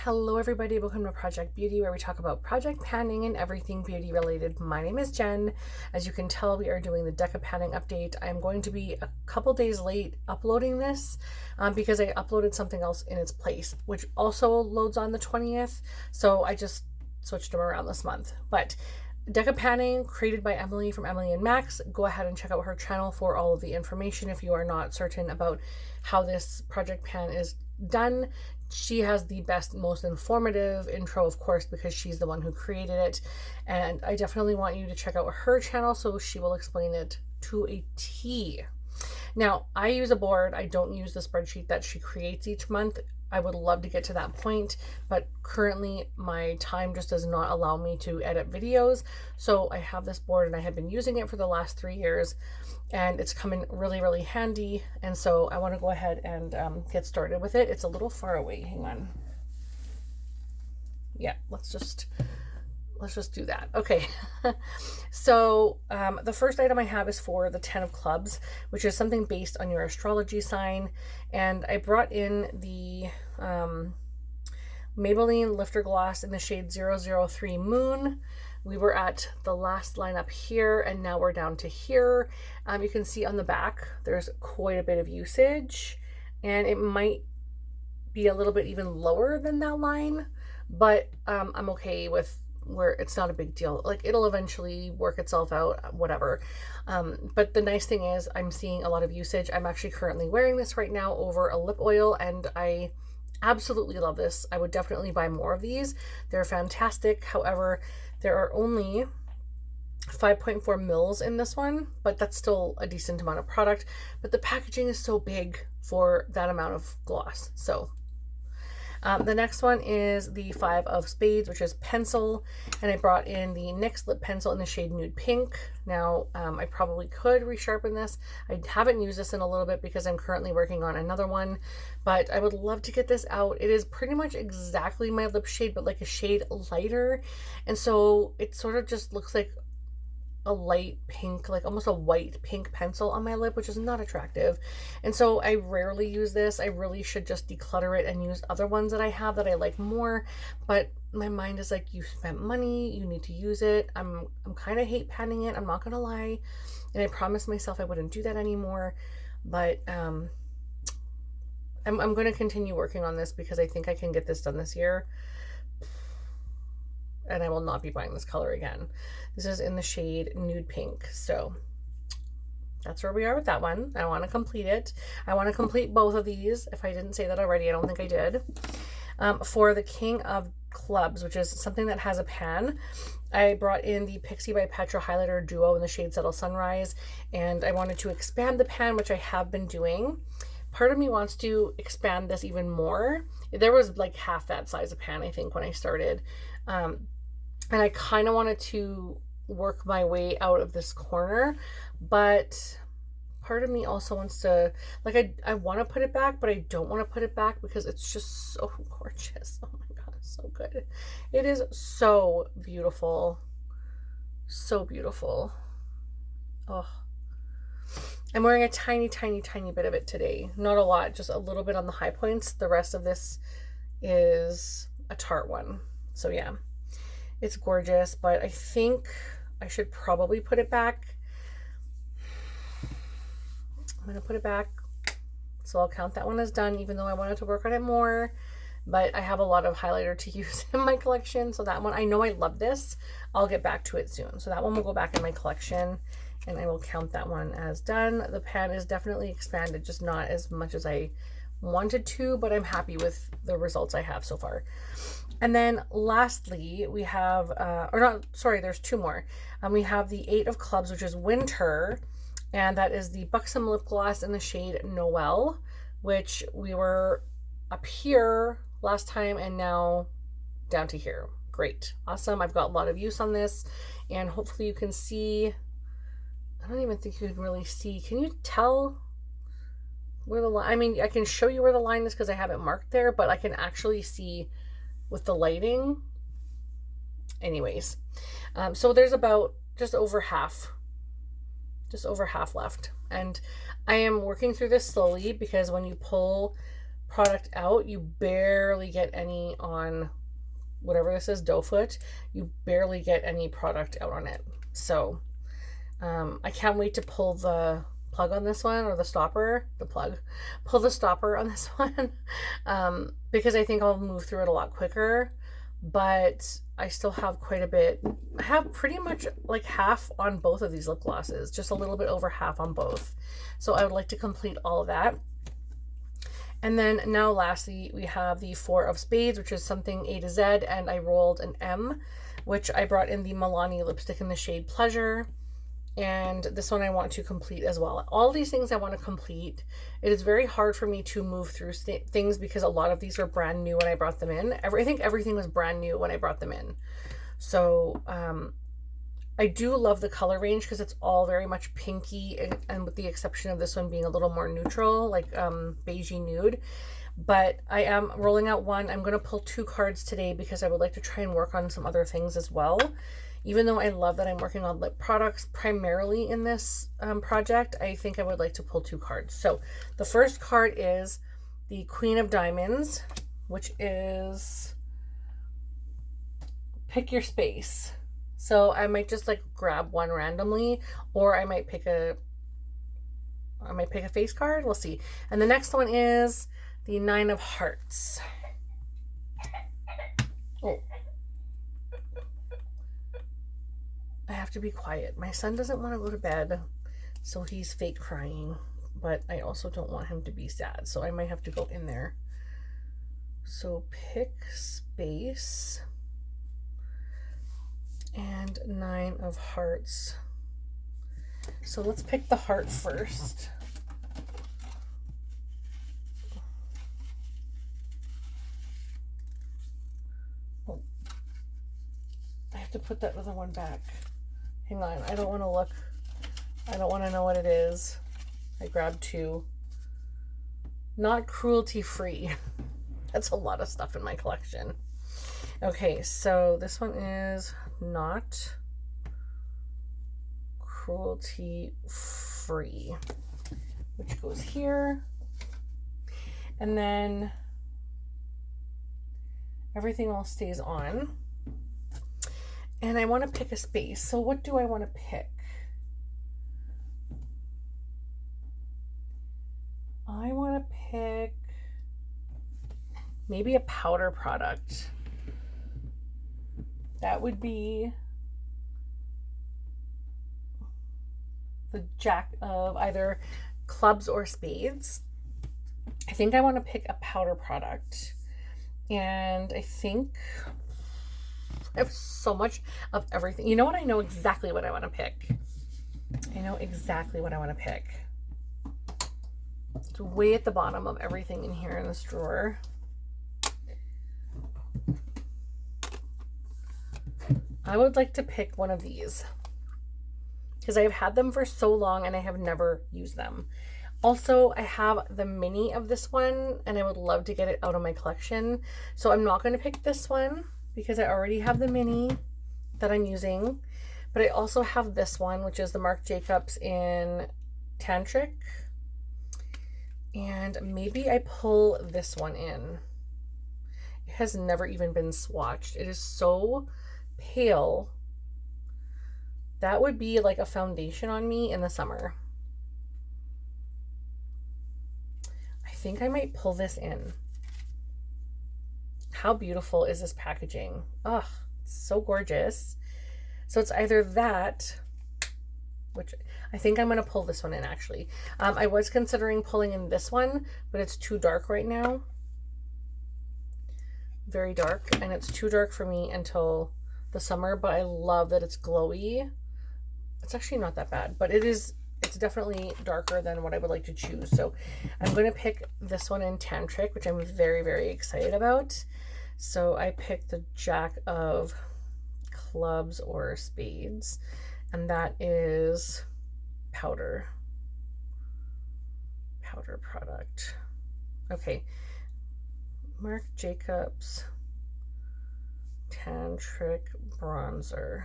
Hello everybody, welcome to Project Beauty, where we talk about project panning and everything beauty related. My name is Jen. As you can tell, we are doing the Deca panning update. I'm going to be a couple days late uploading this because I uploaded something else in its place, which also loads on the 20th. So I just switched them around this month. But Deca panning, created by Emily from Emily and Max. Go ahead and check out her channel for all of the information if you are not certain about how this project pan is done. She has the best, most informative intro, of course, because she's the one who created it. And I definitely want you to check out her channel, so she will explain it to a T. Now, I use a board. I don't use the spreadsheet that she creates each month. I would love to get to that point, but currently my time just does not allow me to edit videos. So I have this board and I have been using it for the last 3 years and it's coming really, really handy. And so I want to go ahead and get started with it. It's a little far away. Hang on. Yeah, let's just do that. Okay. So the first item I have is for the 10 of clubs, which is something based on your astrology sign. And I brought in the Maybelline Lifter Gloss in the shade 003 Moon. We were at the last line up here and now we're down to here. You can see on the back there's quite a bit of usage and it might be a little bit even lower than that line, but I'm okay with where it's not a big deal. Like, it'll eventually work itself out, whatever. But the nice thing is I'm seeing a lot of usage. I'm actually currently wearing this right now over a lip oil and I absolutely love this. I would definitely buy more of these. They're fantastic. However, there are only 5.4 mils in this one, but that's still a decent amount of product. But the packaging is so big for that amount of gloss. So the next one is the 5 of Spades, which is pencil, and I brought in the NYX lip pencil in the shade Nude Pink. Now, I probably could resharpen this. I haven't used this in a little bit because I'm currently working on another one, but I would love to get this out. It is pretty much exactly my lip shade, but like a shade lighter, and so it sort of just looks like a light pink, like almost a white pink pencil on my lip, which is not attractive. And so I rarely use this. I really should just declutter it and use other ones that I have that I like more. But my mind is like, you spent money, you need to use it. I'm kind of hate panning it, I'm not gonna lie. And I promised myself I wouldn't do that anymore. But I'm gonna continue working on this because I think I can get this done this year. And I will not be buying this color again. This is in the shade Nude Pink. So that's where we are with that one. I want to complete it. I want to complete both of these. If I didn't say that already, I don't think I did. For the King of Clubs, which is something that has a pan, I brought in the Pixi by Petra Highlighter Duo in the shade Subtle Sunrise. And I wanted to expand the pan, which I have been doing. Part of me wants to expand this even more. There was like half that size of pan, I think, when I started. And I kind of wanted to work my way out of this corner, but part of me also wants to, like, I want to put it back, but I don't want to put it back because it's just so gorgeous. Oh my God, it's so good. It is so beautiful. So beautiful. Oh. I'm wearing a tiny, tiny, tiny bit of it today. Not a lot, just a little bit on the high points. The rest of this is a Tarte one. So yeah, it's gorgeous, but I think I should probably put it back. I'm gonna put it back. So I'll count that one as done, even though I wanted to work on it more. But I have a lot of highlighter to use in my collection. So that one, I know I love this. I'll get back to it soon. So that one will go back in my collection and I will count that one as done. The pan is definitely expanded, just not as much as I wanted to, but I'm happy with the results I have so far. And then lastly, we have, there's two more. We have the 8 of Clubs, which is Winter, and that is the Buxom Lip Gloss in the shade Noel, which we were up here last time and now down to here. Great. Awesome. I've got a lot of use on this, and hopefully you can see. I don't even think you can really see. Can you tell where the line? I mean, I can show you where the line is because I have it marked there, but I can actually see with the lighting. Anyways, so there's about just over half left, and I am working through this slowly because when you pull product out. You barely get any on whatever this is, doe foot. You barely get any product out on it. So I can't wait to pull the plug on this one, or the stopper, pull the stopper on this one, because I think I'll move through it a lot quicker. But I still have quite a bit. I have pretty much like half on both of these lip glosses, just a little bit over half on both. So I would like to complete all of that. And then now lastly, we have the 4 of Spades, which is something A to Z, and I rolled an M, which I brought in the Milani lipstick in the shade Pleasure. And this one I want to complete as well. All these things I want to complete. It is very hard for me to move through things because a lot of these are brand new when I brought them in. I think everything was brand new when I brought them in. So I do love the color range because it's all very much pinky, and with the exception of this one being a little more neutral, like beigey nude. But I am rolling out one. I'm going to pull 2 cards today because I would like to try and work on some other things as well. Even though I love that I'm working on lip products primarily in this project, I think I would like to pull 2 cards. So the first card is the Queen of Diamonds, which is pick your space. So I might just like grab one randomly, or I might pick a face card. We'll see. And the next one is the 9 of Hearts. Oh. I have to be quiet. My son doesn't want to go to bed, so he's fake crying, but I also don't want him to be sad, so I might have to go in there. So pick space and 9 of Hearts. So let's pick the heart first. Oh, I have to put that other one back. Hang on, I don't want to look. I don't want to know what it is. I grabbed 2. Not cruelty free. That's a lot of stuff in my collection. Okay, so this one is not cruelty free, which goes here. And then everything else stays on. And I want to pick a space. So what do I want to pick? I want to pick maybe a powder product. That would be the Jack of either clubs or spades. I think I want to pick a powder product. And I think I have so much of everything. You know what? I know exactly what I want to pick. I know exactly what I want to pick. It's way at the bottom of everything in here in this drawer. I would like to pick one of these because I've had them for so long and I have never used them. Also, I have the mini of this one and I would love to get it out of my collection. So I'm not going to pick this one because I already have the mini that I'm using. But I also have this one, which is the Marc Jacobs in Tantric. And maybe I pull this one in. It has never even been swatched. It is so pale. That would be like a foundation on me in the summer. I think I might pull this in. How beautiful is this packaging? Oh, so gorgeous. So it's either that, which I think I'm going to pull this one in actually. I was considering pulling in this one, but it's too dark right now. Very dark, and it's too dark for me until the summer, but I love that it's glowy. It's actually not that bad, but it's definitely darker than what I would like to choose. So I'm going to pick this one in Tantric, which I'm very, very excited about. So I picked the Jack of Clubs or Spades, and that is powder product. Okay, Marc Jacobs Tantric bronzer,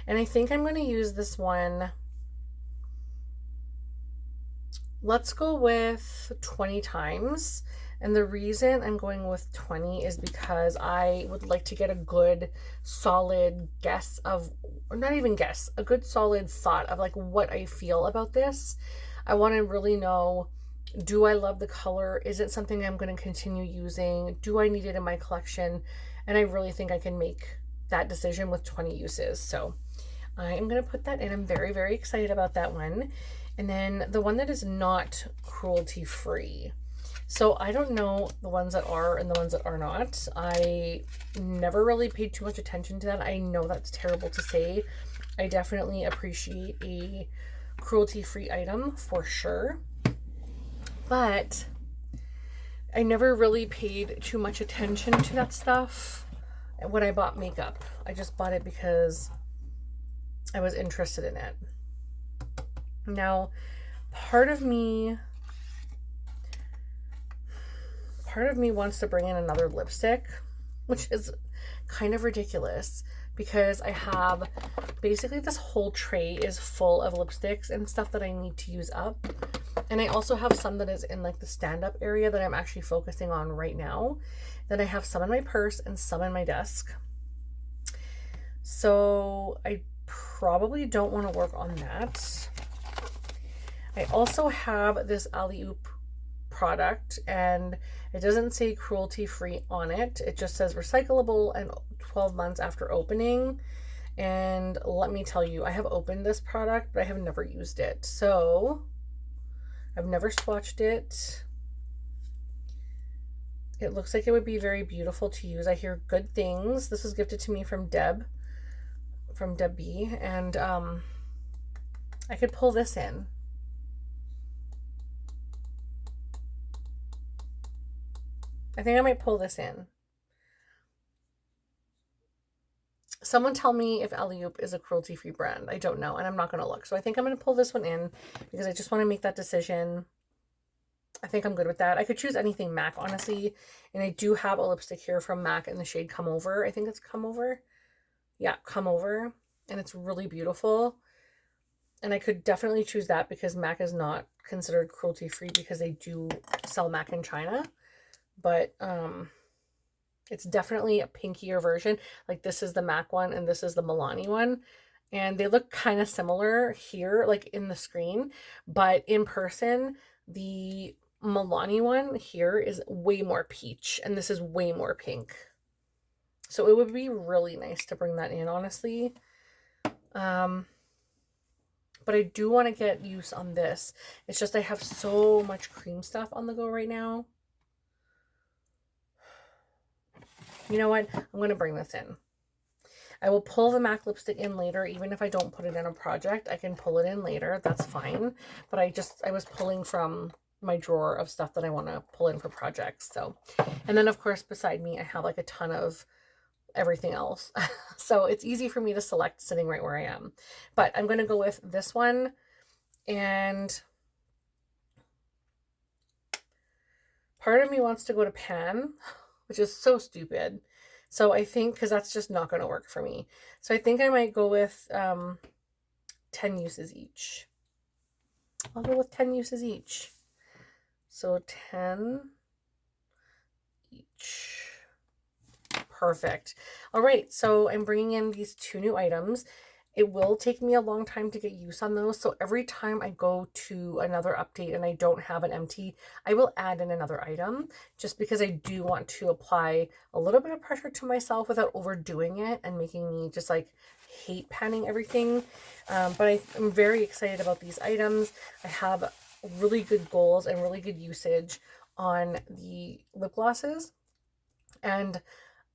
and I think I'm going to use this one. Let's go with 20 times. And the reason I'm going with 20 is because I would like to get a good solid guess of, or not even guess, a good solid thought of like what I feel about this. I want to really know, do I love the color? Is it something I'm going to continue using? Do I need it in my collection? And I really think I can make that decision with 20 uses. So I am going to put that in. I'm very, very excited about that one. And then the one that is not cruelty free. So I don't know the ones that are and the ones that are not. I never really paid too much attention to that. I know that's terrible to say. I definitely appreciate a cruelty-free item for sure. But I never really paid too much attention to that stuff when I bought makeup. I just bought it because I was interested in it. Now, part of me wants to bring in another lipstick, which is kind of ridiculous because I have basically this whole tray is full of lipsticks and stuff that I need to use up. And I also have some that is in like the stand-up area that I'm actually focusing on right now. Then I have some in my purse and some in my desk. So I probably don't want to work on that. I also have this Alley Oop product, and it doesn't say cruelty free on it. It just says recyclable and 12 months after opening. And let me tell you, I have opened this product, but I have never used it. So I've never swatched it. It looks like it would be very beautiful to use. I hear good things. This was gifted to me from Deb B. And I could pull this in. I think I might pull this in. Someone tell me if Alley Oop is a cruelty-free brand. I don't know, and I'm not going to look. So I think I'm going to pull this one in because I just want to make that decision. I think I'm good with that. I could choose anything MAC, honestly. And I do have a lipstick here from MAC in the shade Come Over. I think it's Come Over. Yeah, Come Over. And it's really beautiful. And I could definitely choose that because MAC is not considered cruelty-free because they do sell MAC in China. But it's definitely a pinkier version. Like this is the MAC one and this is the Milani one. And they look kind of similar here, like in the screen. But in person, the Milani one here is way more peach and this is way more pink. So it would be really nice to bring that in, honestly. But I do want to get use on this. It's just I have so much cream stuff on the go right now. You know what? I'm going to bring this in. I will pull the MAC lipstick in later. Even if I don't put it in a project, I can pull it in later. That's fine. But I was pulling from my drawer of stuff that I want to pull in for projects. So, and then of course, beside me, I have like a ton of everything else. So it's easy for me to select sitting right where I am. But I'm going to go with this one. And part of me wants to go to Pan, which is so stupid. So I think, because that's just not going to work for me. So I think I might go with 10 uses each. I'll go with 10 uses each. So 10 each. Perfect. All right, so I'm bringing in these two new items. It will take me a long time to get use on those. So every time I go to another update and I don't have an empty, I will add in another item just because I do want to apply a little bit of pressure to myself without overdoing it and making me just like hate panning everything. But I'm very excited about these items. I have really good goals and really good usage on the lip glosses. And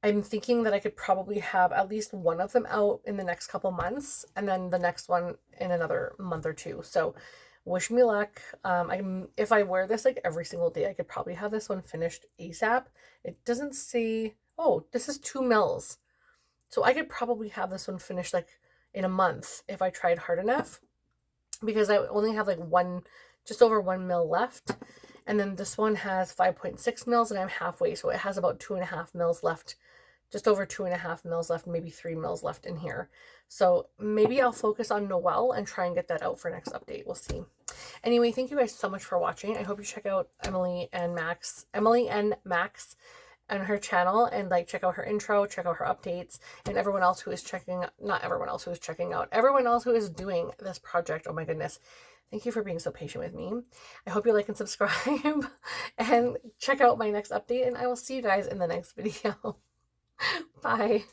I'm thinking that I could probably have at least one of them out in the next couple months and then the next one in another month or two. So wish me luck. If I wear this like every single day, I could probably have this one finished ASAP. It doesn't say, oh, this is 2 mils. So I could probably have this one finished like in a month if I tried hard enough because I only have like just over 1 mil left. And then this one has 5.6 mils and I'm halfway. So it has about 2.5 mils left, just over 2.5 mils left, maybe 3 mils left in here. So maybe I'll focus on Noelle and try and get that out for next update. We'll see. Anyway, thank you guys so much for watching. I hope you check out Emily and Max and her channel, and like check out her intro, check out her updates, and everyone else who is everyone else who is doing this project. Oh my goodness. Thank you for being so patient with me. I hope you like and subscribe and check out my next update, and I will see you guys in the next video. Bye.